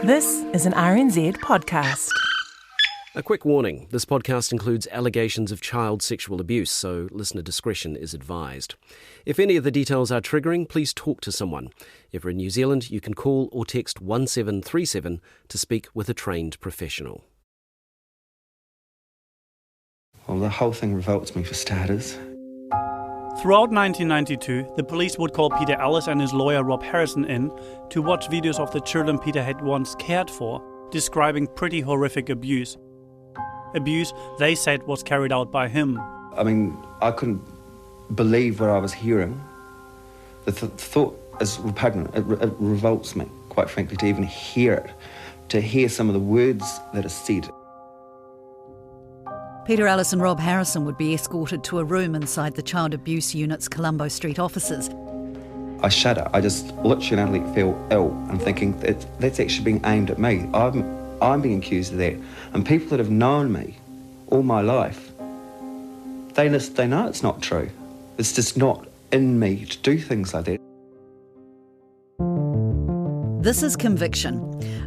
This is an RNZ podcast. A quick warning, this podcast includes allegations of child sexual abuse, so listener discretion is advised. If any of the details are triggering, please talk to someone. If you're in New Zealand, you can call or text 1737 to speak with a trained professional. Well, the whole thing revolts me for starters. Throughout 1992, the police would call Peter Ellis and his lawyer Rob Harrison in to watch videos of the children Peter had once cared for, describing pretty horrific abuse. Abuse they said was carried out by him. I mean, I couldn't believe what I was hearing. The thought is repugnant. It revolts me, quite frankly, to even hear it, to hear some of the words that are said. Peter Ellis and Rob Harrison would be escorted to a room inside the Child Abuse Unit's Colombo Street offices. I shudder. I just literally feel ill. I'm thinking that's actually being aimed at me. I'm being accused of that. And people that have known me all my life, they know it's not true. It's just not in me to do things like that. This is Conviction,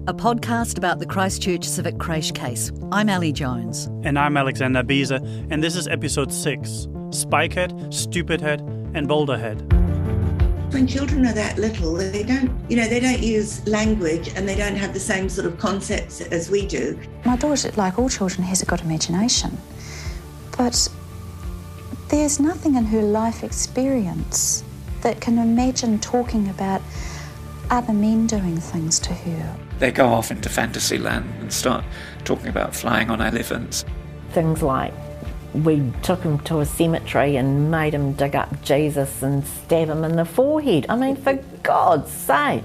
a podcast about the Christchurch Civic Creche case. I'm Ali Jones. And I'm Alexander Beese, and this is episode 6, Spikehead, Stupidhead and Boulderhead. When children are that little, they don't use language and they don't have the same sort of concepts as we do. My daughter, like all children, has a good imagination, but there's nothing in her life experience that can imagine talking about other men doing things to her. They go off into fantasy land and start talking about flying on elephants. Things like we took him to a cemetery and made him dig up Jesus and stab him in the forehead. I mean, for God's sake.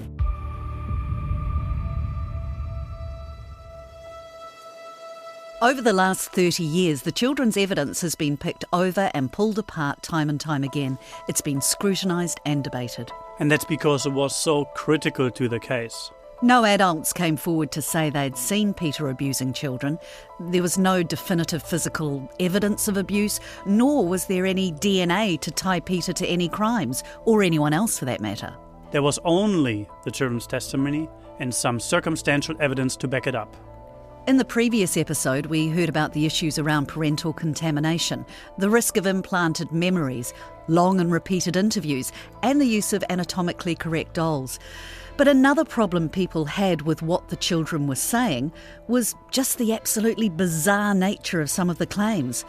Over the last 30 years, the children's evidence has been picked over and pulled apart time and time again. It's been scrutinised and debated. And that's because it was so critical to the case. No adults came forward to say they'd seen Peter abusing children. There was no definitive physical evidence of abuse, nor was there any DNA to tie Peter to any crimes, or anyone else for that matter. There was only the children's testimony and some circumstantial evidence to back it up. In the previous episode, we heard about the issues around parental contamination, the risk of implanted memories, long and repeated interviews, and the use of anatomically correct dolls. But another problem people had with what the children were saying was just the absolutely bizarre nature of some of the claims.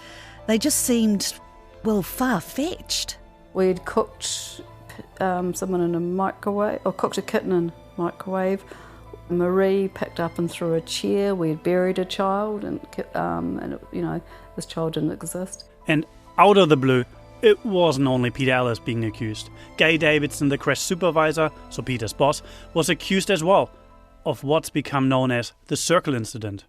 They just seemed, well, far-fetched. We'd cooked someone in a microwave, or cooked a kitten in a microwave. Marie picked up and threw a chair. We'd buried a child, and this child didn't exist. And out of the blue, it wasn't only Peter Ellis being accused. Gay Davidson, the creche supervisor, so Peter's boss, was accused as well of what's become known as the circle incident.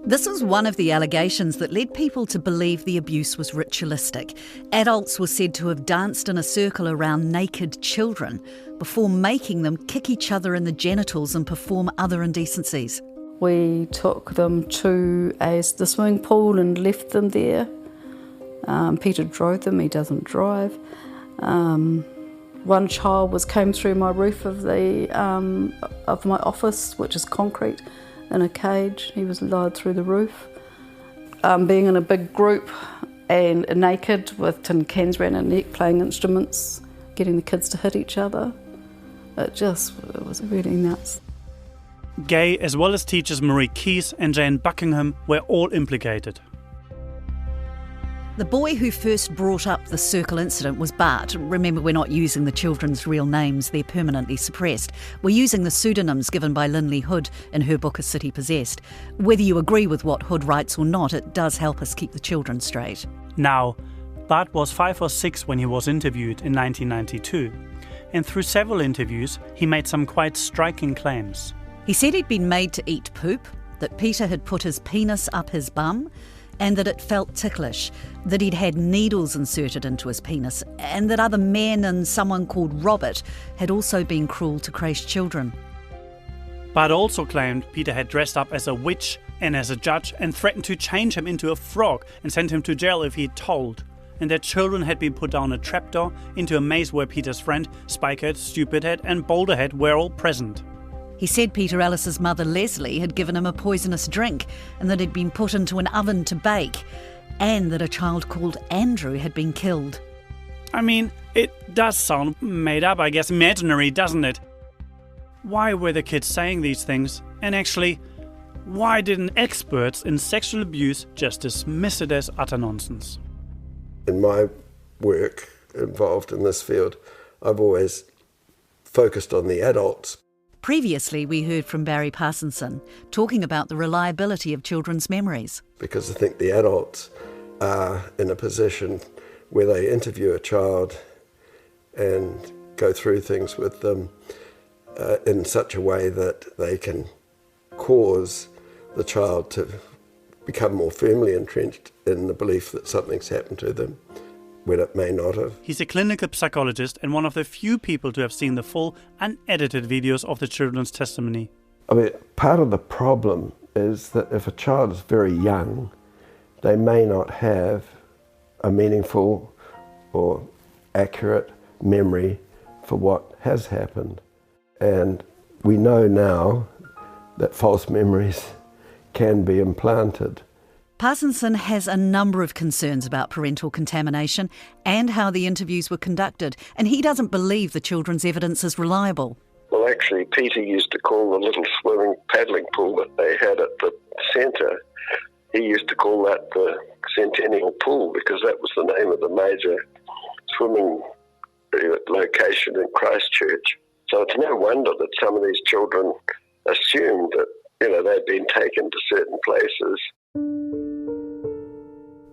This was one of the allegations that led people to believe the abuse was ritualistic. Adults were said to have danced in a circle around naked children before making them kick each other in the genitals and perform other indecencies. We took them to the swimming pool and left them there. Peter drove them, he doesn't drive. One child came through my roof of my office, which is concrete, in a cage. He was lowered through the roof. Being in a big group and naked with tin cans around our neck, playing instruments, getting the kids to hit each other. It was really nuts. Gay, as well as teachers Marie Keyes and Jane Buckingham, were all implicated. The boy who first brought up the circle incident was Bart. Remember, we're not using the children's real names, they're permanently suppressed. We're using the pseudonyms given by Lindley Hood in her book A City Possessed. Whether you agree with what Hood writes or not, it does help us keep the children straight. Now, Bart was 5 or 6 when he was interviewed in 1992. And through several interviews, he made some quite striking claims. He said he'd been made to eat poop, that Peter had put his penis up his bum, and that it felt ticklish, that he'd had needles inserted into his penis, and that other men and someone called Robert had also been cruel to creche children. Bart also claimed Peter had dressed up as a witch and as a judge and threatened to change him into a frog and send him to jail if he told, and that children had been put down a trapdoor into a maze where Peter's friend, Spikehead, Stupidhead and Boulderhead were all present. He said Peter Ellis's mother Leslie had given him a poisonous drink and that he'd been put into an oven to bake, and that a child called Andrew had been killed. I mean, it does sound made up, I guess, imaginary, doesn't it? Why were the kids saying these things? And actually, why didn't experts in sexual abuse just dismiss it as utter nonsense? In my work involved in this field, I've always focused on the adults. Previously, we heard from Barry Parsonson talking about the reliability of children's memories. Because I think the adults are in a position where they interview a child and go through things with them in such a way that they can cause the child to become more firmly entrenched in the belief that something's happened to them when it may not have. He's a clinical psychologist and one of the few people to have seen the full, unedited videos of the children's testimony. I mean, part of the problem is that if a child is very young, they may not have a meaningful or accurate memory for what has happened. And we know now that false memories can be implanted. Parsonson has a number of concerns about parental contamination and how the interviews were conducted, and he doesn't believe the children's evidence is reliable. Well, actually, Peter used to call the little swimming paddling pool that they had at the centre, he used to call that the Centennial Pool because that was the name of the major swimming location in Christchurch. So it's no wonder that some of these children assumed that, they'd been taken to certain places.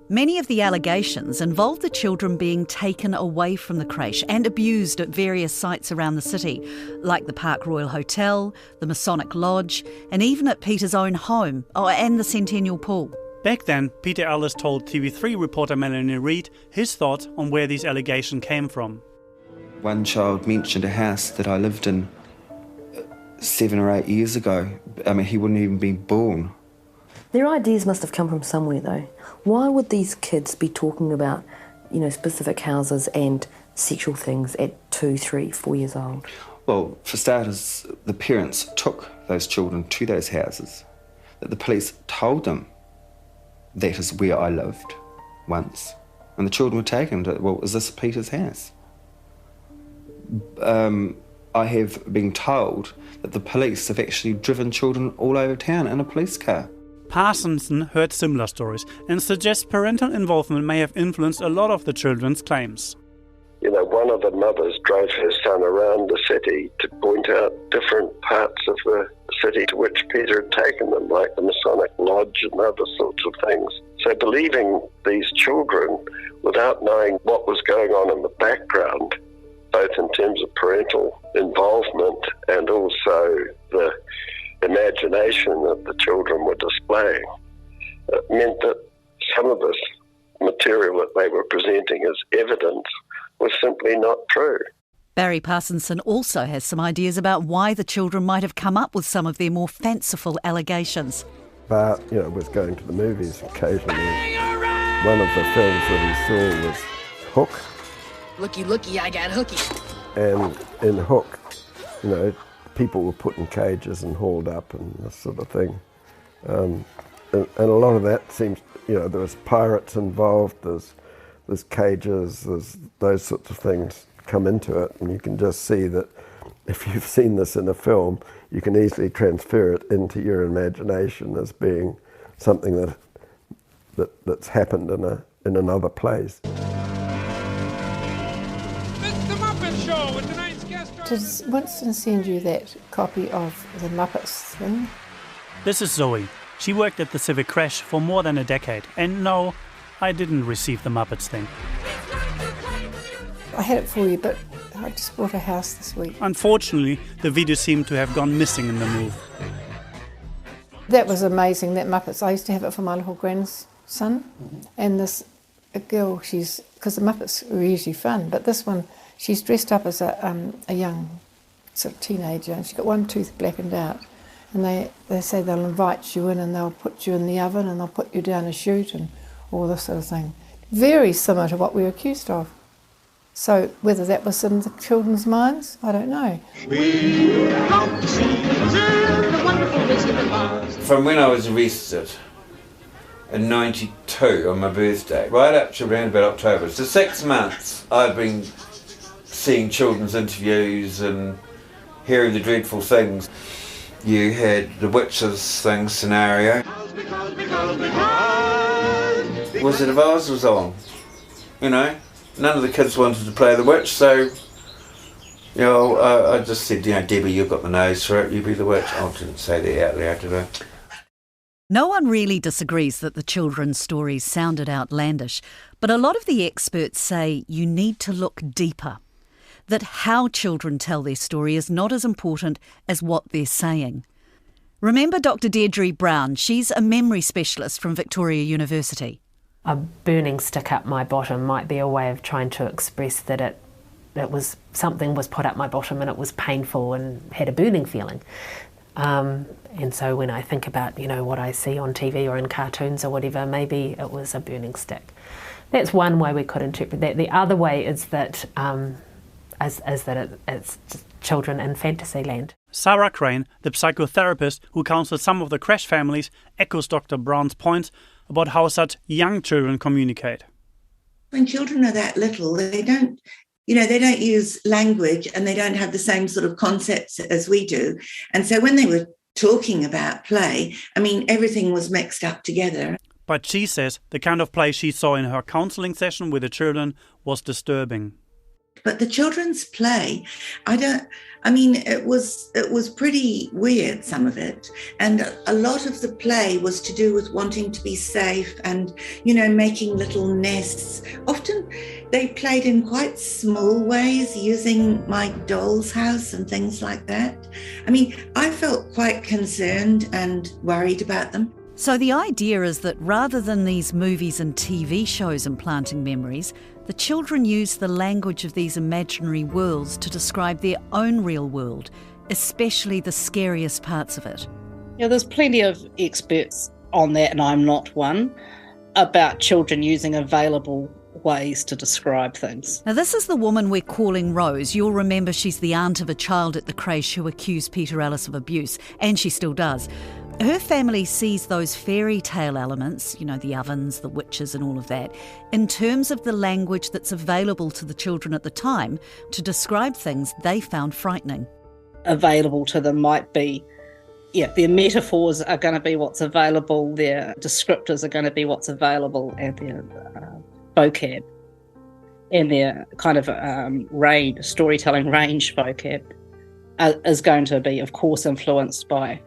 Many of the allegations involve the children being taken away from the creche and abused at various sites around the city, like the Park Royal Hotel, the Masonic Lodge, and even at Peter's own home, and the Centennial Pool. Back then, Peter Ellis told TV3 reporter Melanie Reid his thoughts on where these allegations came from. One child mentioned a house that I lived in 7 or 8 years ago. I mean, he wouldn't even be born. Their ideas must have come from somewhere, though. Why would these kids be talking about, specific houses and sexual things at 2, 3, 4 years old? Well, for starters, the parents took those children to those houses. The police told them that is where I lived once. And the children were taken to, well, is this Peter's house? I have been told that the police have actually driven children all over town in a police car. Parsonson heard similar stories and suggests parental involvement may have influenced a lot of the children's claims. One of the mothers drove her son around the city to point out different parts of the city to which Peter had taken them, like the Masonic Lodge and other sorts of things. So believing these children without knowing what was going on in the background, both in terms of parental involvement and also the imagination that the children were displaying, meant that some of this material that they were presenting as evidence was simply not true. Barry Parsonson also has some ideas about why the children might have come up with some of their more fanciful allegations. Bart, was going to the movies occasionally. One of the films that he saw was Hook. Looky, looky, I got hooky. And in Hook, people were put in cages and hauled up and this sort of thing. And a lot of that seems, there was pirates involved, there's cages, there's those sorts of things come into it, and you can just see that if you've seen this in a film, you can easily transfer it into your imagination as being something that's happened in another place. Does Winston send you that copy of the Muppets thing? This is Zoe. She worked at the Civic Creche for more than a decade. And no, I didn't receive the Muppets thing. I had it for you, but I just bought a house this week. Unfortunately, the video seemed to have gone missing in the move. That was amazing, that Muppets. I used to have it for my little grandson. And this girl, because the Muppets were usually fun, but this one, she's dressed up as a young sort of teenager, and she's got one tooth blackened out. And they say they'll invite you in and they'll put you in the oven and they'll put you down a chute and all this sort of thing. Very similar to what we were accused of. So whether that was in the children's minds, I don't know. We come to see from when I was arrested in 92 on my birthday, right up to around about October. So 6 months I've been seeing children's interviews and hearing the dreadful things. You had the witches thing scenario. Wizard of Oz was on, you know. None of the kids wanted to play the witch, so I just said, Debbie, you've got the nose for it, you be the witch. I didn't say that out loud, did I? No one really disagrees that the children's stories sounded outlandish, but a lot of the experts say you need to look deeper, that how children tell their story is not as important as what they're saying. Remember Dr. Deirdre Brown? She's a memory specialist from Victoria University. A burning stick up my bottom might be a way of trying to express that it was something was put up my bottom and it was painful and had a burning feeling. And so when I think about, what I see on TV or in cartoons or whatever, maybe it was a burning stick. That's one way we could interpret that. The other way is that it's just children in fantasy land. Sarah Crane, the psychotherapist who counsels some of the crash families, echoes Dr. Brown's points about how such young children communicate. When children are that little, they don't use language and they don't have the same sort of concepts as we do. And so when they were talking about play, everything was mixed up together. But she says the kind of play she saw in her counselling session with the children was disturbing. But the children's play, it was pretty weird, some of it. And a lot of the play was to do with wanting to be safe and, making little nests. Often they played in quite small ways, using my doll's house and things like that. I felt quite concerned and worried about them. So the idea is that rather than these movies and TV shows implanting memories, the children use the language of these imaginary worlds to describe their own real world, especially the scariest parts of it. Yeah, there's plenty of experts on that, and I'm not one, about children using available ways to describe things. Now, this is the woman we're calling Rose. You'll remember she's the aunt of a child at the creche who accused Peter Ellis of abuse, and she still does. Her family sees those fairy tale elements, the ovens, the witches and all of that, in terms of the language that's available to the children at the time to describe things they found frightening. Available to them might be, their metaphors are going to be what's available, their descriptors are going to be what's available, and their vocab and their kind of storytelling range vocab is going to be, of course, influenced by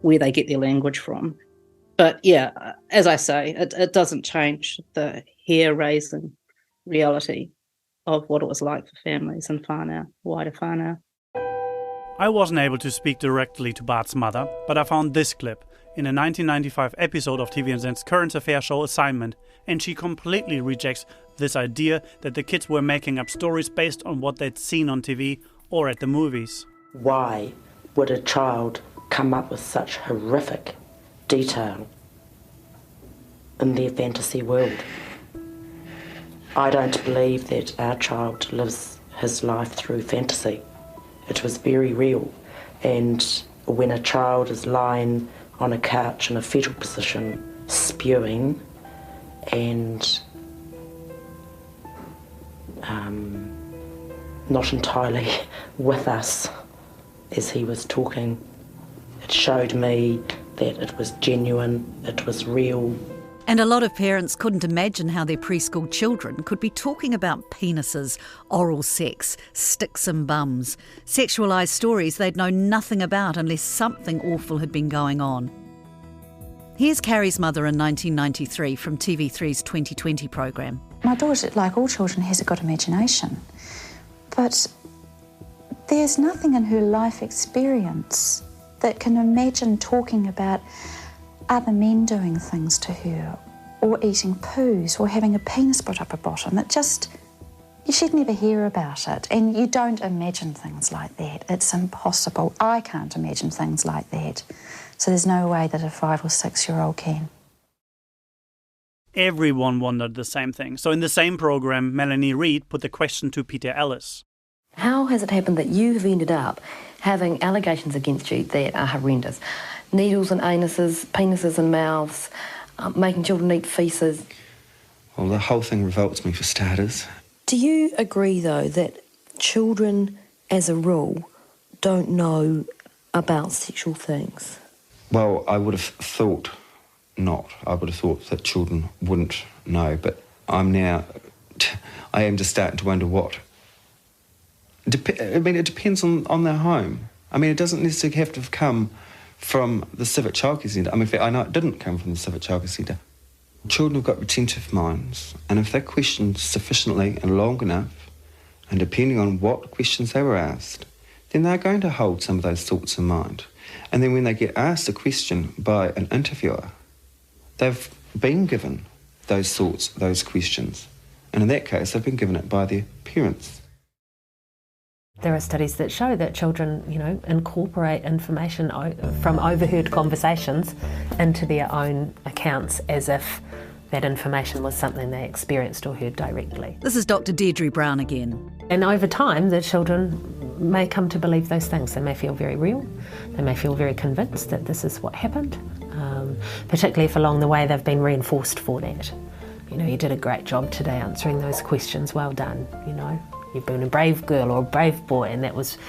where they get their language from. But as I say, it doesn't change the hair-raising reality of what it was like for families in whānau, wider whānau. I wasn't able to speak directly to Bart's mother, but I found this clip in a 1995 episode of TVNZ's current affair show Assignment, and she completely rejects this idea that the kids were making up stories based on what they'd seen on TV or at the movies. Why would a child come up with such horrific detail in their fantasy world? I don't believe that our child lives his life through fantasy. It was very real, and when a child is lying on a couch in a fetal position, spewing and not entirely with us as he was talking, it showed me that it was genuine, it was real. And a lot of parents couldn't imagine how their preschool children could be talking about penises, oral sex, sticks and bums, sexualised stories they'd known nothing about unless something awful had been going on. Here's Carrie's mother in 1993 from TV3's 2020 programme. My daughter, like all children, has a good imagination, but there's nothing in her life experience that can imagine talking about other men doing things to her, or eating poos, or having a penis put up her bottom. She'd never hear about it, and you don't imagine things like that. It's impossible. I can't imagine things like that. So there's no way that a 5 or 6-year-old can. Everyone wondered the same thing. So in the same programme, Melanie Reid put the question to Peter Ellis. How has it happened that you have ended up having allegations against you that are horrendous? needles in anuses, penises in mouths, making children eat feces. Well, the whole thing revolts me for starters. Do you agree, though, that children, as a rule, don't know about sexual things? Well, I would have thought not. I would have thought that children wouldn't know, but I am just starting to wonder what. It depends on their home. I mean, it doesn't necessarily have to have come from the Civic Childcare Centre. I mean, in fact, I know it didn't come from the Civic Childcare Centre. Children have got retentive minds, and if they're questioned sufficiently and long enough, and depending on what questions they were asked, then they're going to hold some of those thoughts in mind. And then when they get asked a question by an interviewer, they've been given those thoughts, those questions. And in that case, they've been given it by their parents. There are studies that show that children, incorporate information from overheard conversations into their own accounts as if that information was something they experienced or heard directly. This is Dr. Deirdre Brown again. And over time, the children may come to believe those things. They may feel very real. They may feel very convinced that this is what happened, particularly if along the way they've been reinforced for that. You did a great job today answering those questions. Well done, You've been a brave girl or a brave boy, and that was,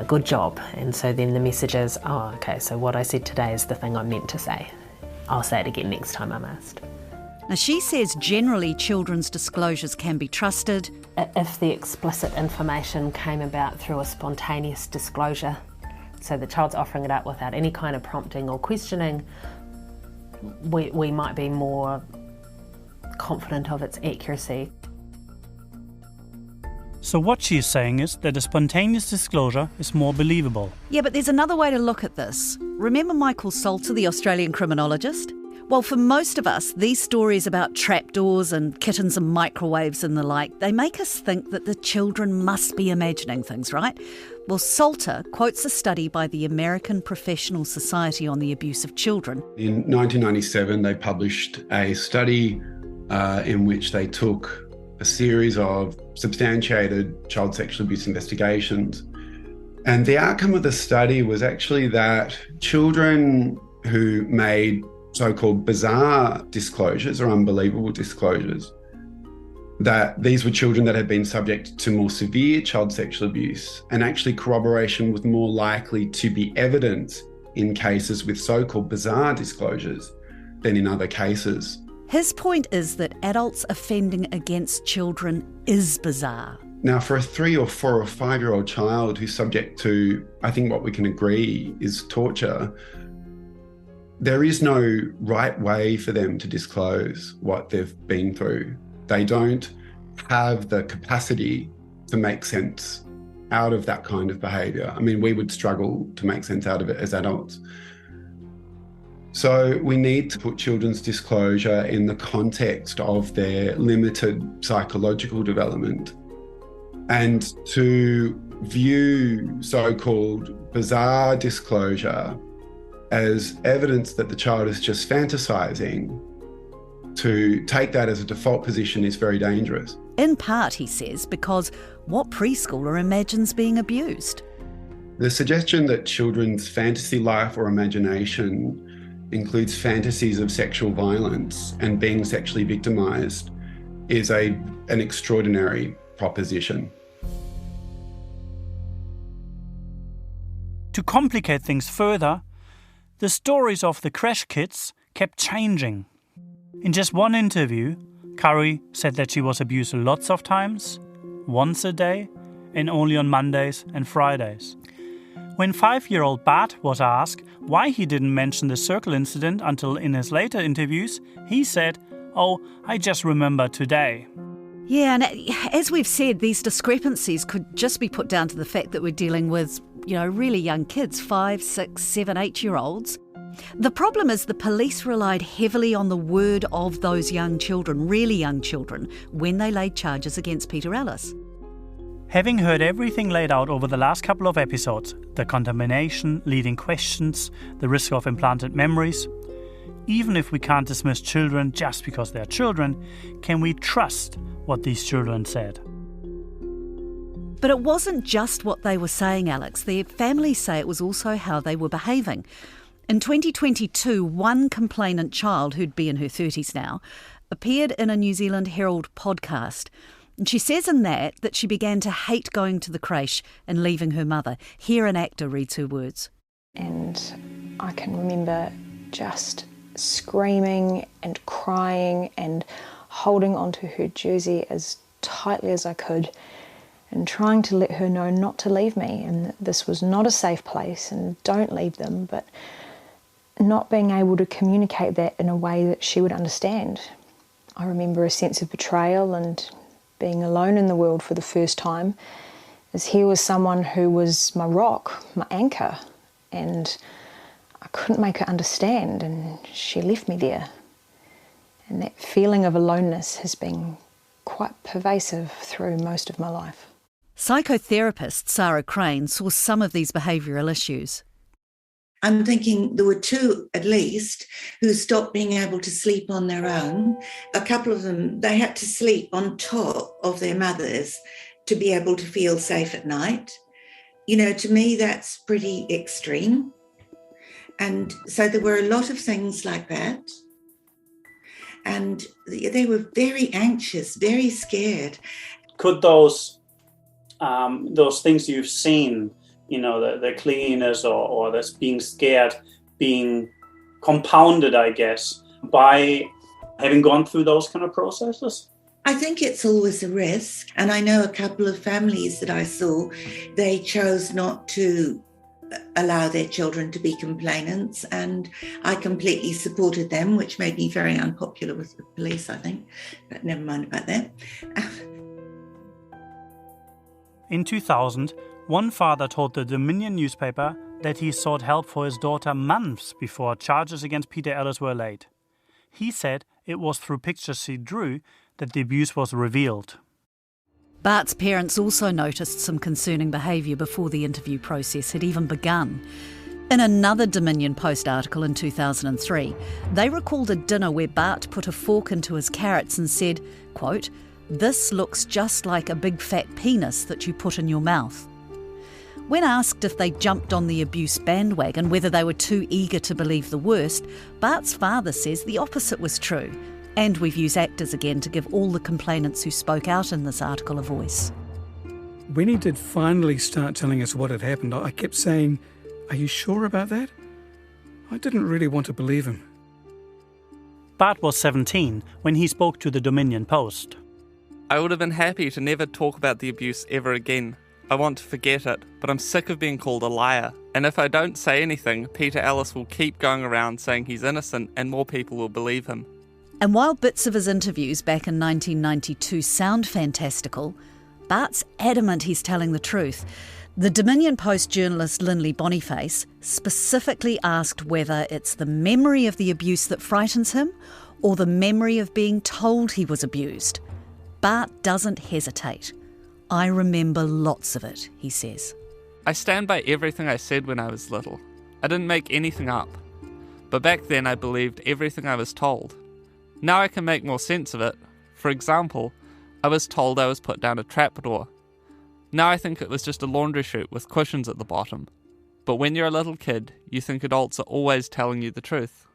good job. And so then the message is, oh, okay, so what I said today is the thing I meant to say. I'll say it again next time I'm asked. Now, she says generally children's disclosures can be trusted. If the explicit information came about through a spontaneous disclosure, so the child's offering it up without any kind of prompting or questioning, we might be more confident of its accuracy. So what she's saying is that a spontaneous disclosure is more believable. Yeah, but there's another way to look at this. Remember Michael Salter, the Australian criminologist? Well, for most of us, these stories about trapdoors and kittens and microwaves and the like, they make us think that the children must be imagining things, right? Well, Salter quotes a study by the American Professional Society on the Abuse of Children. In 1997, they published a study in which they took a series of substantiated child sexual abuse investigations. And the outcome of the study was actually that children who made so-called bizarre disclosures or unbelievable disclosures, that these were children that had been subject to more severe child sexual abuse, and actually corroboration was more likely to be evident in cases with so-called bizarre disclosures than in other cases. His point is that adults offending against children is bizarre. Now, for a 3 or 4 or 5-year-old child who's subject to, I think what we can agree is torture, there is no right way for them to disclose what they've been through. They don't have the capacity to make sense out of that kind of behaviour. I mean, we would struggle to make sense out of it as adults. So we need to put children's disclosure in the context of their limited psychological development, and to view so-called bizarre disclosure as evidence that the child is just fantasising, to take that as a default position is very dangerous. In part, he says, because what preschooler imagines being abused? The suggestion that children's fantasy life or imagination includes fantasies of sexual violence and being sexually victimised is an extraordinary proposition. To complicate things further, the stories of the crash kids kept changing. In just one interview, Curry said that she was abused lots of times, once a day, and only on Mondays and Fridays. When 5-year-old Bart was asked why he didn't mention the circle incident until in his later interviews, he said, "Oh, I just remember today." Yeah, and as we've said, these discrepancies could just be put down to the fact that we're dealing with, really young kids, 5, 6, 7, 8-year-olds. The problem is the police relied heavily on the word of those young children, really young children, when they laid charges against Peter Ellis. Having heard everything laid out over the last couple of episodes, the contamination, leading questions, the risk of implanted memories, even if we can't dismiss children just because they're children, can we trust what these children said? But it wasn't just what they were saying, Alex. Their families say it was also how they were behaving. In 2022, one complainant child, who'd be in her 30s now, appeared in a New Zealand Herald podcast. And she says in that she began to hate going to the creche and leaving her mother. Here an actor reads her words. And I can remember just screaming and crying and holding onto her jersey as tightly as I could and trying to let her know not to leave me and that this was not a safe place and don't leave them, but not being able to communicate that in a way that she would understand. I remember a sense of betrayal and being alone in the world for the first time, as here was someone who was my rock, my anchor, and I couldn't make her understand, and she left me there. And that feeling of aloneness has been quite pervasive through most of my life. Psychotherapist Sarah Crane saw some of these behavioural issues. I'm thinking there were two, at least, who stopped being able to sleep on their own. A couple of them, they had to sleep on top of their mothers to be able to feel safe at night. You know, to me, that's pretty extreme. And so there were a lot of things like that. And they were very anxious, very scared. Could those things you've seen, you know, the clinginess or this being scared, being compounded, I guess, by having gone through those kind of processes? I think it's always a risk. And I know a couple of families that I saw, they chose not to allow their children to be complainants, and I completely supported them, which made me very unpopular with the police, I think. But never mind about that. In 2000, one father told the Dominion newspaper that he sought help for his daughter months before charges against Peter Ellis were laid. He said it was through pictures she drew that the abuse was revealed. Bart's parents also noticed some concerning behaviour before the interview process had even begun. In another Dominion Post article in 2003, they recalled a dinner where Bart put a fork into his carrots and said, quote, "This looks just like a big fat penis that you put in your mouth." When asked if they jumped on the abuse bandwagon, whether they were too eager to believe the worst, Bart's father says the opposite was true. And we've used actors again to give all the complainants who spoke out in this article a voice. When he did finally start telling us what had happened, I kept saying, "Are you sure about that?" I didn't really want to believe him. Bart was 17 when he spoke to the Dominion Post. I would have been happy to never talk about the abuse ever again. I want to forget it, but I'm sick of being called a liar. And if I don't say anything, Peter Ellis will keep going around saying he's innocent and more people will believe him. And while bits of his interviews back in 1992 sound fantastical, Bart's adamant he's telling the truth. The Dominion Post journalist Lindley Boniface specifically asked whether it's the memory of the abuse that frightens him or the memory of being told he was abused. Bart doesn't hesitate. "I remember lots of it," he says. I stand by everything I said when I was little. I didn't make anything up. But back then I believed everything I was told. Now I can make more sense of it. For example, I was told I was put down a trapdoor. Now I think it was just a laundry chute with cushions at the bottom. But when you're a little kid, you think adults are always telling you the truth.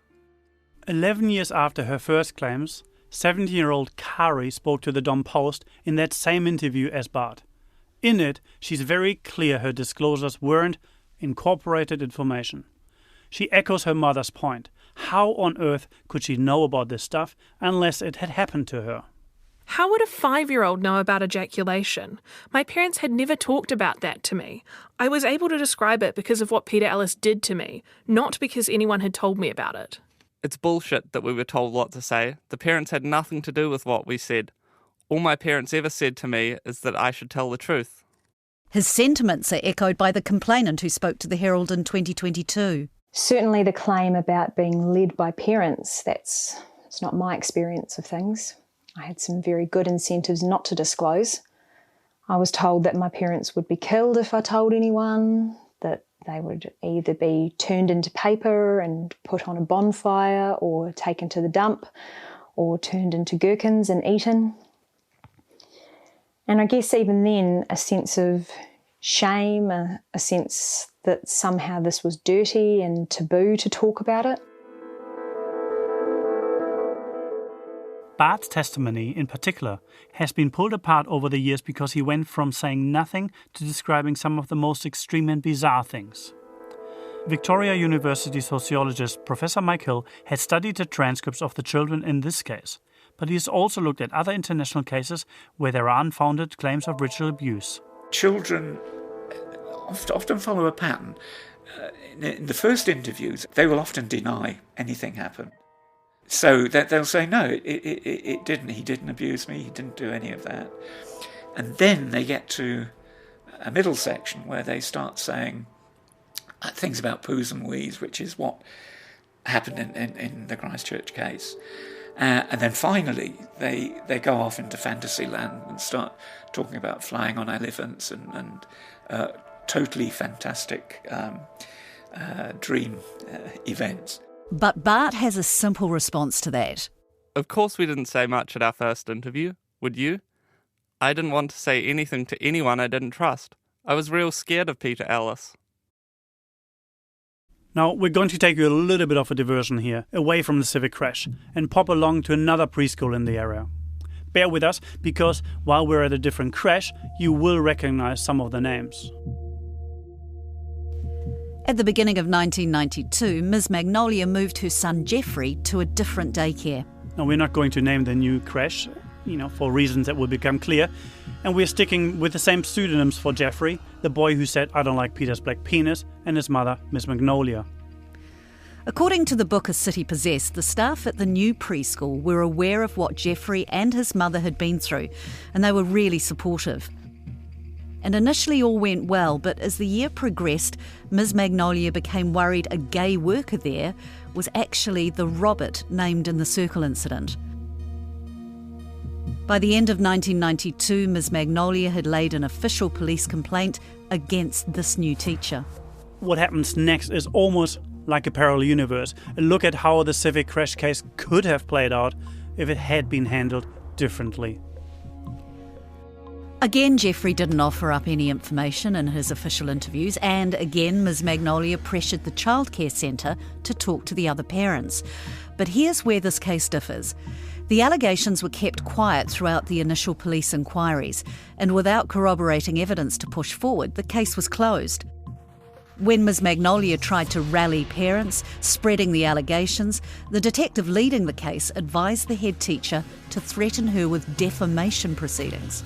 11 years after her first claims, 17-year-old Kari spoke to the Dom Post in that same interview as Bart. In it, she's very clear her disclosures weren't incorporated information. She echoes her mother's point. How on earth could she know about this stuff unless it had happened to her? How would a 5-year-old know about ejaculation? My parents had never talked about that to me. I was able to describe it because of what Peter Ellis did to me, not because anyone had told me about it. It's bullshit that we were told what to say. The parents had nothing to do with what we said. All my parents ever said to me is that I should tell the truth. His sentiments are echoed by the complainant who spoke to the Herald in 2022. Certainly the claim about being led by parents, it's not my experience of things. I had some very good incentives not to disclose. I was told that my parents would be killed if I told anyone, that they would either be turned into paper and put on a bonfire or taken to the dump or turned into gherkins and eaten. And I guess even then a sense of shame, a sense that somehow this was dirty and taboo to talk about it. Bart's testimony, in particular, has been pulled apart over the years because he went from saying nothing to describing some of the most extreme and bizarre things. Victoria University sociologist Professor Mike Hill has studied the transcripts of the children in this case, but he has also looked at other international cases where there are unfounded claims of ritual abuse. Children often follow a pattern. In the first interviews, they will often deny anything happened. So that they'll say, no, it didn't. He didn't abuse me. He didn't do any of that. And then they get to a middle section where they start saying things about poos and wees, which is what happened in the Christchurch case. And then finally, they go off into fantasy land and start talking about flying on elephants and totally fantastic dream events. But Bart has a simple response to that. Of course we didn't say much at our first interview, would you? I didn't want to say anything to anyone I didn't trust. I was real scared of Peter Ellis. Now, we're going to take you a little bit of a diversion here, away from the civic crash, and pop along to another preschool in the area. Bear with us, because while we're at a different crash, you will recognize some of the names. At the beginning of 1992, Ms. Magnolia moved her son Jeffrey to a different daycare. Now, we're not going to name the new crash, for reasons that will become clear. And we're sticking with the same pseudonyms for Jeffrey, the boy who said, "I don't like Peter's black penis," and his mother, Miss Magnolia. According to the book A City Possessed, the staff at the new preschool were aware of what Jeffrey and his mother had been through, and they were really supportive. And initially all went well, but as the year progressed, Ms. Magnolia became worried a gay worker there was actually the Robert named in the Circle incident. By the end of 1992, Ms. Magnolia had laid an official police complaint against this new teacher. What happens next is almost like a parallel universe, a look at how the civic crash case could have played out if it had been handled differently. Again, Jeffrey didn't offer up any information in his official interviews, and again, Ms. Magnolia pressured the childcare centre to talk to the other parents. But here's where this case differs. The allegations were kept quiet throughout the initial police inquiries, and without corroborating evidence to push forward, the case was closed. When Ms. Magnolia tried to rally parents, spreading the allegations, the detective leading the case advised the head teacher to threaten her with defamation proceedings.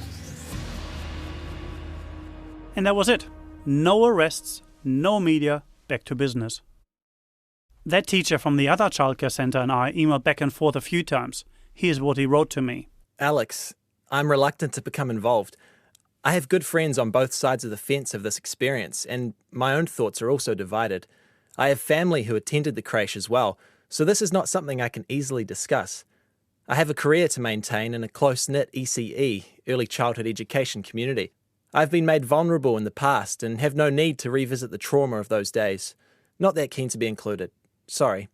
And that was it. No arrests, no media, back to business. That teacher from the other childcare centre and I emailed back and forth a few times. Here's what he wrote to me. Alex, I'm reluctant to become involved. I have good friends on both sides of the fence of this experience, and my own thoughts are also divided. I have family who attended the creche as well, so this is not something I can easily discuss. I have a career to maintain in a close-knit ECE, early childhood education community. I've been made vulnerable in the past and have no need to revisit the trauma of those days. Not that keen to be included. Sorry.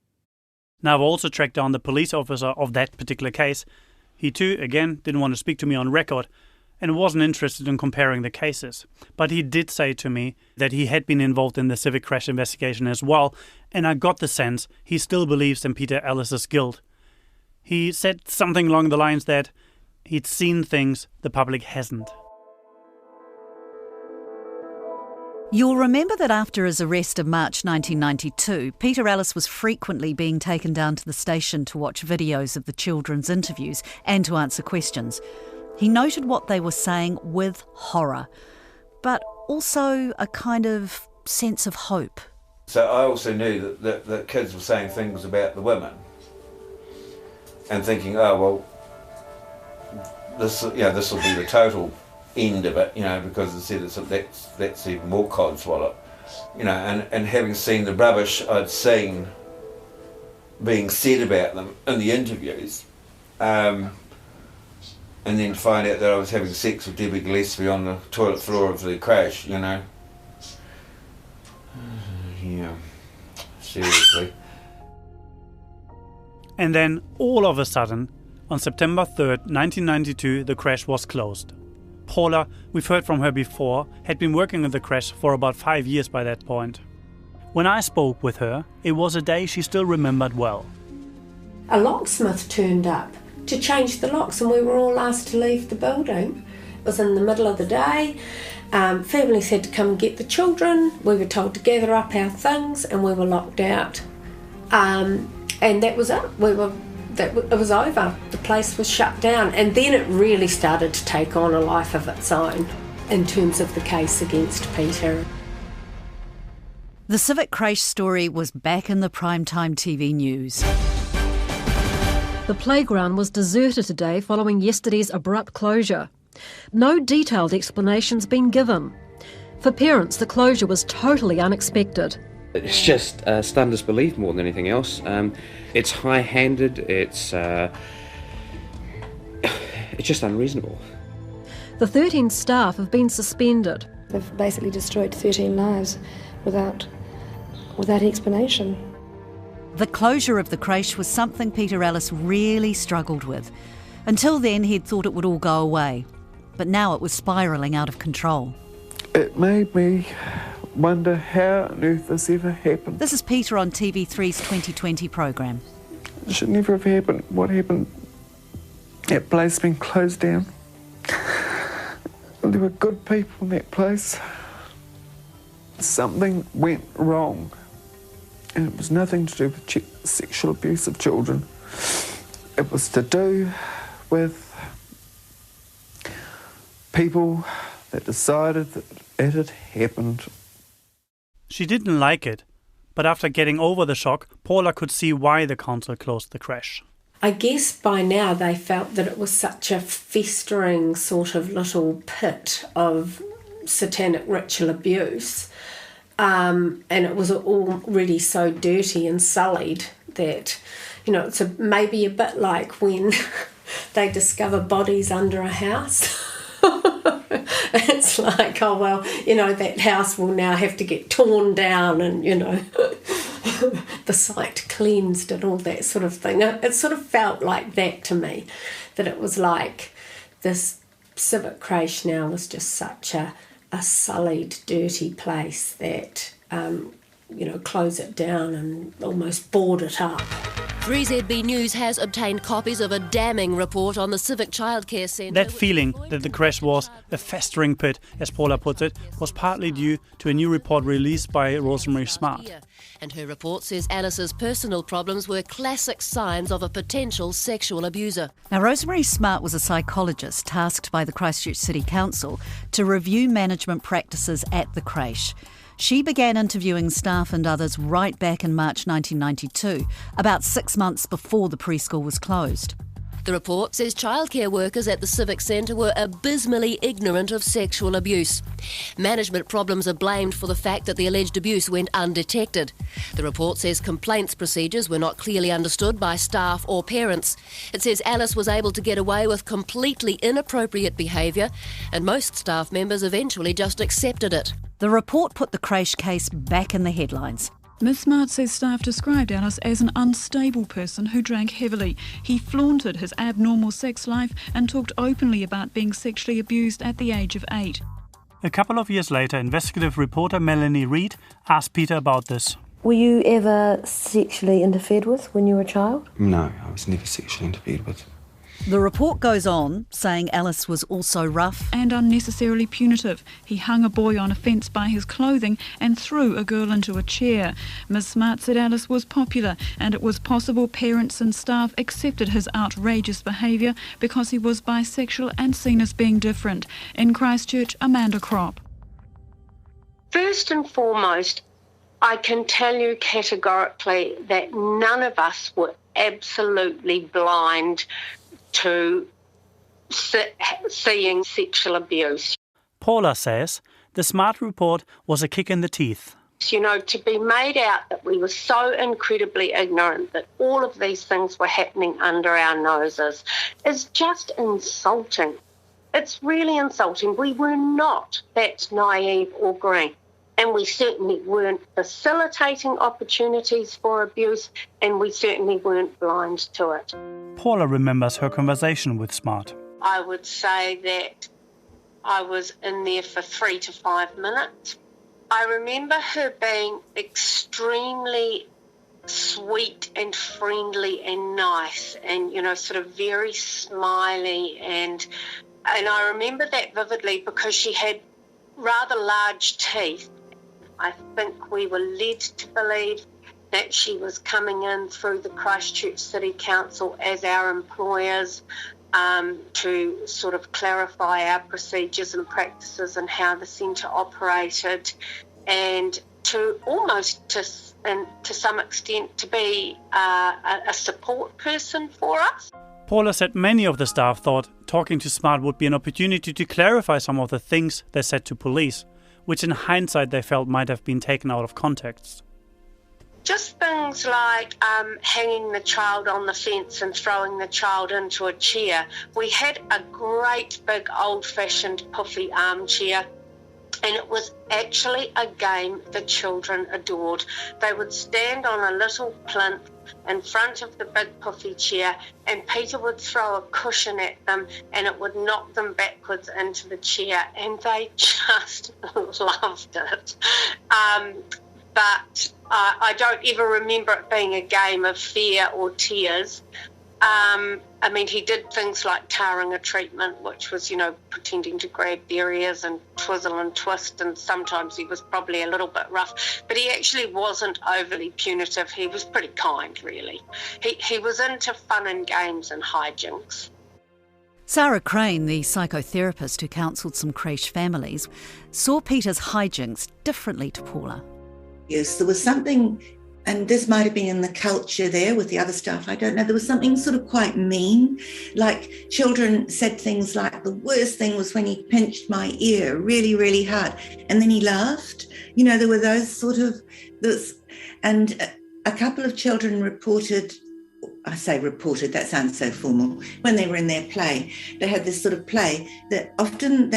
Now, I've also tracked down the police officer of that particular case. He too, again, didn't want to speak to me on record and wasn't interested in comparing the cases. But he did say to me that he had been involved in the civic crash investigation as well, and I got the sense he still believes in Peter Ellis's guilt. He said something along the lines that he'd seen things the public hasn't. You'll remember that after his arrest of March 1992, Peter Ellis was frequently being taken down to the station to watch videos of the children's interviews and to answer questions. He noted what they were saying with horror, but also a kind of sense of hope. So I also knew that kids were saying things about the women and thinking, oh, well, this will be the total end of it, because it said that's even more codswallop, and having seen the rubbish I'd seen being said about them in the interviews, and then to find out that I was having sex with Debbie Gillespie on the toilet floor of the crash, Yeah, seriously. And then, all of a sudden, on September 3rd, 1992, the crash was closed. Paula, we've heard from her before, had been working at the creche for about 5 years by that point. When I spoke with her, it was a day she still remembered well. A locksmith turned up to change the locks and we were all asked to leave the building. It was in the middle of the day. Families had to come and get the children. We were told to gather up our things and we were locked out. And that was it. It was over. The place was shut down. And then it really started to take on a life of its own in terms of the case against Peter. The Civic Creche story was back in the primetime TV news. The playground was deserted today following yesterday's abrupt closure. No detailed explanations been given. For parents, the closure was totally unexpected. It's just stunned disbelief more than anything else. It's high-handed, it's just unreasonable. The 13 staff have been suspended. They've basically destroyed 13 lives without explanation. The closure of the creche was something Peter Ellis really struggled with. Until then, he'd thought it would all go away. But now it was spiralling out of control. It made me wonder how on earth this ever happened. This is Peter on TV3's 2020 programme. It should never have happened. What happened? That place been closed down. There were good people in that place. Something went wrong. And it was nothing to do with sexual abuse of children. It was to do with people that decided that it had happened. She didn't like it, but after getting over the shock, Paula could see why the council closed the creche. I guess by now they felt that it was such a festering sort of little pit of satanic ritual abuse, and it was already so dirty and sullied that, it's maybe a bit like when they discover bodies under a house. It's like, oh well, that house will now have to get torn down and, the site cleansed and all that sort of thing. It sort of felt like that to me, that it was like this civic creche now was just such a sullied, dirty place that, close it down and almost board it up. 3ZB News has obtained copies of a damning report on the Civic Childcare Centre. That feeling that the creche was a festering pit, as Paula puts it, was partly due to a new report released by Rosemary Smart. And her report says Alice's personal problems were classic signs of a potential sexual abuser. Now, Rosemary Smart was a psychologist tasked by the Christchurch City Council to review management practices at the creche. She began interviewing staff and others right back in March 1992, about 6 months before the preschool was closed. The report says childcare workers at the Civic Centre were abysmally ignorant of sexual abuse. Management problems are blamed for the fact that the alleged abuse went undetected. The report says complaints procedures were not clearly understood by staff or parents. It says Alice was able to get away with completely inappropriate behaviour, and most staff members eventually just accepted it. The report put the creche case back in the headlines. Ms Smart says staff described Alice as an unstable person who drank heavily. He flaunted his abnormal sex life and talked openly about being sexually abused at the age of 8. A couple of years later, investigative reporter Melanie Reid asked Peter about this. Were you ever sexually interfered with when you were a child? No, I was never sexually interfered with. The report goes on, saying Alice was also rough and unnecessarily punitive. He hung a boy on a fence by his clothing and threw a girl into a chair. Ms Smart said Alice was popular and it was possible parents and staff accepted his outrageous behaviour because he was bisexual and seen as being different. In Christchurch, Amanda Kropp. First and foremost, I can tell you categorically that none of us were absolutely blind to seeing sexual abuse. Paula says the Smart report was a kick in the teeth. To be made out that we were so incredibly ignorant that all of these things were happening under our noses is just insulting. It's really insulting. We were not that naive or green. And we certainly weren't facilitating opportunities for abuse, and we certainly weren't blind to it. Paula remembers her conversation with Smart. I would say that I was in there for 3 to 5 minutes. I remember her being extremely sweet and friendly and nice and, sort of very smiley. And I remember that vividly because she had rather large teeth. I think we were led to believe that she was coming in through the Christchurch City Council as our employers to sort of clarify our procedures and practices and how the centre operated, and to almost to some extent to be a support person for us. Paula said many of the staff thought talking to Smart would be an opportunity to clarify some of the things they said to police, which in hindsight they felt might have been taken out of context. Just things like hanging the child on the fence and throwing the child into a chair. We had a great big old-fashioned puffy armchair, and it was actually a game the children adored. They would stand on a little plinth in front of the big puffy chair, and Peter would throw a cushion at them and it would knock them backwards into the chair, and they just loved it. But I don't ever remember it being a game of fear or tears. He did things like tarring a treatment, which was, pretending to grab their ears and twizzle and twist, and sometimes he was probably a little bit rough. But he actually wasn't overly punitive. He was pretty kind, really. He was into fun and games and hijinks. Sarah Crane, the psychotherapist who counselled some creche families, saw Peter's hijinks differently to Paula. Yes, there was something, and this might have been in the culture there with the other staff, I don't know, there was something sort of quite mean. Like children said things like, the worst thing was when he pinched my ear really, really hard, and then he laughed. There were those sort of, and a couple of children reported, that sounds so formal, when they were in their play, they had this sort of play that often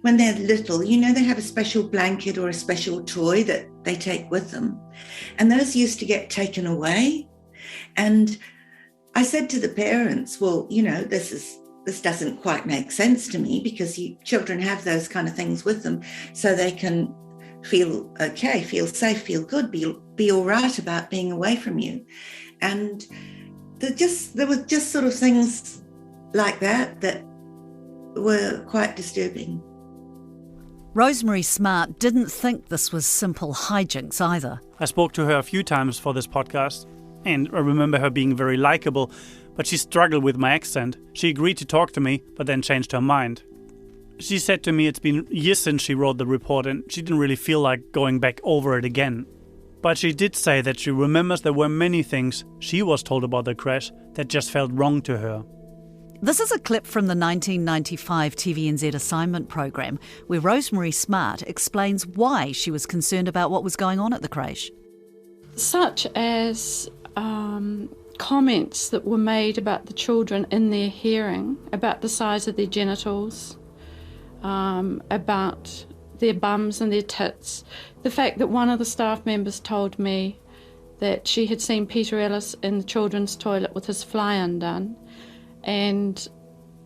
when they're little, they have a special blanket or a special toy that they take with them. And those used to get taken away. And I said to the parents, well, this doesn't quite make sense to me, because children have those kind of things with them so they can feel okay, feel safe, feel good, be all right about being away from you. And there were just sort of things like that were quite disturbing. Rosemary Smart didn't think this was simple hijinks either. I spoke to her a few times for this podcast, and I remember her being very likeable, but she struggled with my accent. She agreed to talk to me, but then changed her mind. She said to me it's been years since she wrote the report, and she didn't really feel like going back over it again. But she did say that she remembers there were many things she was told about the crash that just felt wrong to her. This is a clip from the 1995 TVNZ assignment program where Rosemary Smart explains why she was concerned about what was going on at the creche. Such as comments that were made about the children in their hearing, about the size of their genitals, about their bums and their tits. The fact that one of the staff members told me that she had seen Peter Ellis in the children's toilet with his fly undone. And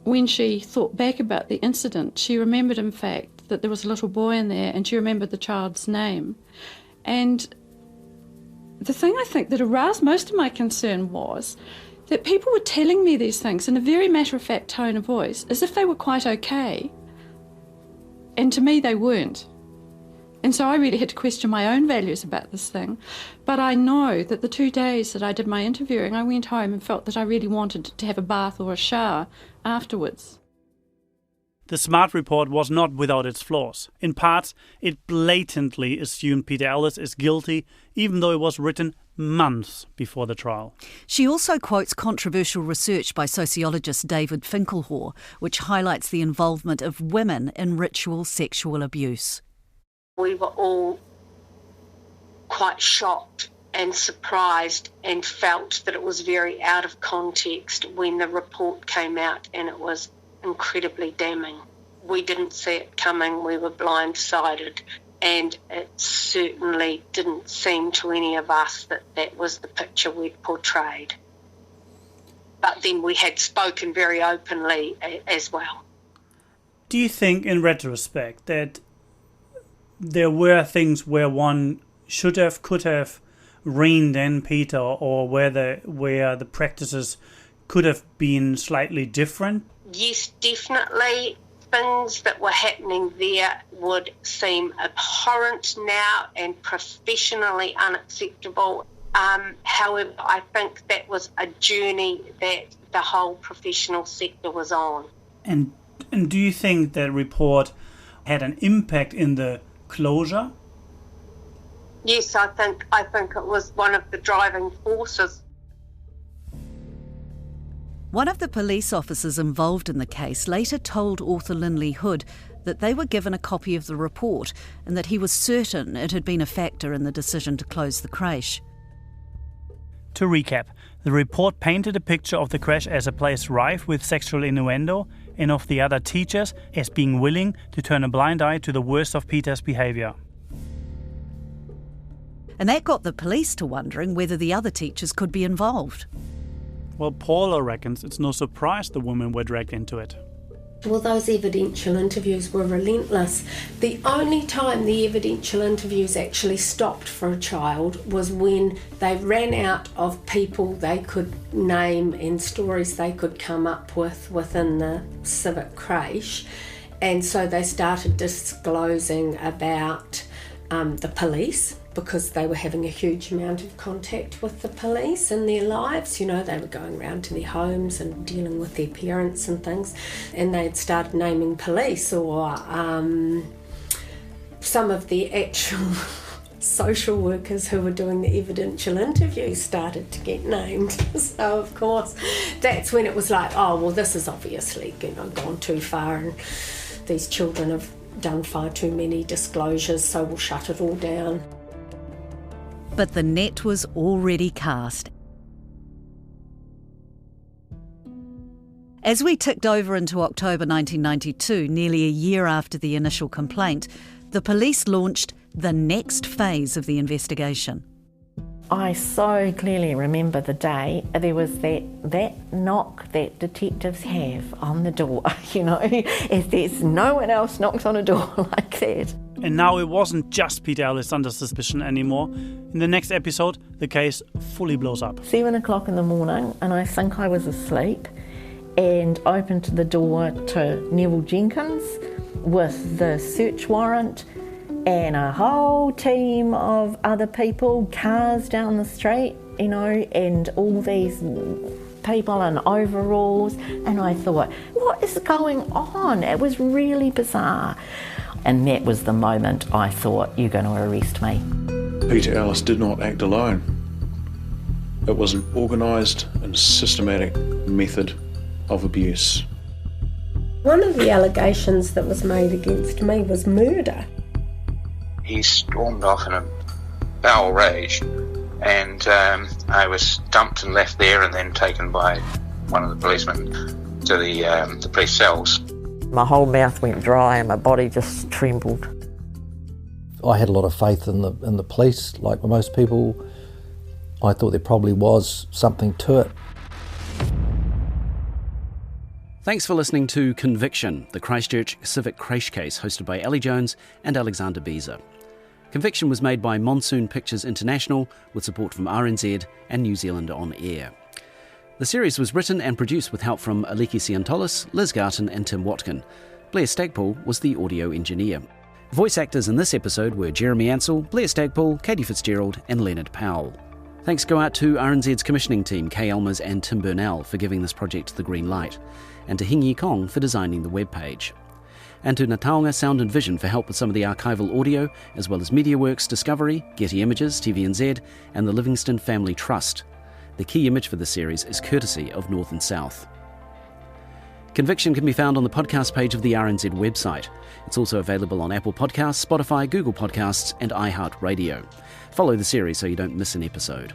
when she thought back about the incident, she remembered, in fact, that there was a little boy in there, and she remembered the child's name. And the thing I think that aroused most of my concern was that people were telling me these things in a very matter-of-fact tone of voice, as if they were quite okay. And to me, they weren't. And so I really had to question my own values about this thing. But I know that the 2 days that I did my interviewing, I went home and felt that I really wanted to have a bath or a shower afterwards. The Smart report was not without its flaws. In parts, it blatantly assumed Peter Ellis is guilty, even though it was written months before the trial. She also quotes controversial research by sociologist David Finkelhor, which highlights the involvement of women in ritual sexual abuse. We were all quite shocked and surprised and felt that it was very out of context when the report came out, and it was incredibly damning. We didn't see it coming, we were blindsided, and it certainly didn't seem to any of us that that was the picture we'd portrayed. But then we had spoken very openly as well. Do you think, in retrospect, that there were things where one could have reined in Peter, or where the practices could have been slightly different? Yes, definitely. Things that were happening there would seem abhorrent now and professionally unacceptable. However, I think that was a journey that the whole professional sector was on. And do you think that report had an impact in the closure? Yes, I think it was one of the driving forces. One of the police officers involved in the case later told author Linley Hood that they were given a copy of the report and that he was certain it had been a factor in the decision to close the creche. To recap, the report painted a picture of the creche as a place rife with sexual innuendo and of the other teachers as being willing to turn a blind eye to the worst of Peter's behaviour. And that got the police to wondering whether the other teachers could be involved. Well, Paula reckons it's no surprise the women were dragged into it. Well, those evidential interviews were relentless. The only time the evidential interviews actually stopped for a child was when they ran out of people they could name and stories they could come up with within the civic creche. And so they started disclosing about the police, because they were having a huge amount of contact with the police in their lives. You know, they were going around to their homes and dealing with their parents and things, and they'd started naming police, or some of the actual social workers who were doing the evidential interviews started to get named. So, of course, that's when it was like, oh, well, this is obviously, gone too far, and these children have done far too many disclosures, so we'll shut it all down. But the net was already cast. As we ticked over into October 1992, nearly a year after the initial complaint, the police launched the next phase of the investigation. I so clearly remember the day there was that knock that detectives have on the door, if there's no one else knocks on a door like that. And now it wasn't just Peter Ellis under suspicion anymore. In the next episode, the case fully blows up. 7 o'clock in the morning, and I think I was asleep, and opened the door to Neville Jenkins with the search warrant and a whole team of other people, cars down the street, and all these people in overalls. And I thought, what is going on? It was really bizarre. And that was the moment I thought, you're going to arrest me. Peter Ellis did not act alone. It was an organised and systematic method of abuse. One of the allegations that was made against me was murder. He stormed off in a bowel rage, and I was dumped and left there, and then taken by one of the policemen to the police cells. My whole mouth went dry and my body just trembled. I had a lot of faith in the police, like most people. I thought there probably was something to it. Thanks for listening to Conviction, the Christchurch Civic Creche case hosted by Ellie Jones and Alexander Beezer. Conviction was made by Monsoon Pictures International with support from RNZ and New Zealand On Air. The series was written and produced with help from Aliki Siantolis, Liz Garton and Tim Watkin. Blair Stagpool was the audio engineer. Voice actors in this episode were Jeremy Ansell, Blair Stagpool, Katie Fitzgerald and Leonard Powell. Thanks go out to RNZ's commissioning team, Kay Elmers and Tim Burnell, for giving this project the green light, and to Hing Yi Kong for designing the webpage. And to Nataonga Sound and Vision for help with some of the archival audio, as well as MediaWorks Discovery, Getty Images, TVNZ, and the Livingston Family Trust. The key image for this series is courtesy of North and South. Conviction can be found on the podcast page of the RNZ website. It's also available on Apple Podcasts, Spotify, Google Podcasts, and iHeartRadio. Follow the series so you don't miss an episode.